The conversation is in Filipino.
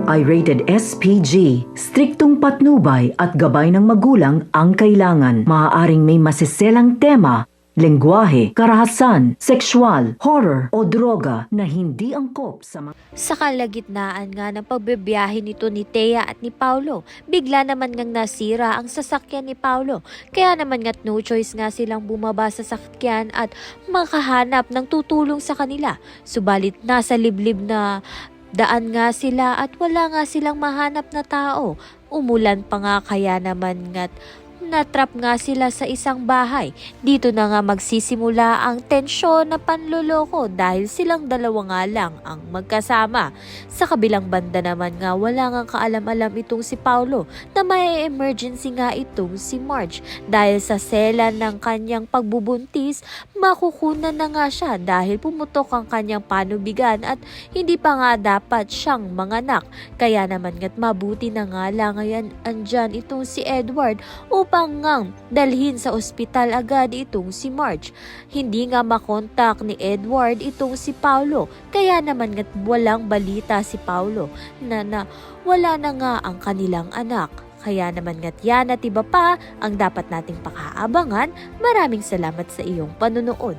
ito ay rated SPG. Striktong patnubay at gabay ng magulang ang kailangan. Maaaring may masiselang tema, lengguwahe, karahasan, sexual, horror o droga na hindi angkop sa mga... Sa kalagitnaan nga ng pagbibiyahe nito ni Thea at ni Paulo, bigla naman ngang nasira ang sasakyan ni Paulo. Kaya naman nga't no choice nga silang bumaba sa sasakyan at makahanap ng tutulong sa kanila. Subalit nasa liblib na daan nga sila at wala nga silang mahanap na tao. Umulan pa nga kaya naman nga't natrap nga sila sa isang bahay. Dito na nga magsisimula ang tensyon na panloloko dahil silang dalawa nga lang ang magkasama. Sa kabilang banda naman nga wala nga kaalam-alam itong si Paulo na may emergency nga itong si Marge. Dahil sa sela ng kanyang pagbubuntis, makukunan na nga siya dahil pumutok ang kanyang panubigan at hindi pa nga dapat siyang manganak. Kaya naman nga't mabuti na nga lang ngayon andyan itong si Edward upang ngang dalhin sa ospital agad itong si Marge. Hindi nga makontak ni Edward itong si Paulo, kaya naman nga't walang balita si Paulo na wala na nga ang kanilang anak. Kaya naman nga't yan at iba pa ang dapat nating pakaabangan. Maraming salamat sa iyong panunood.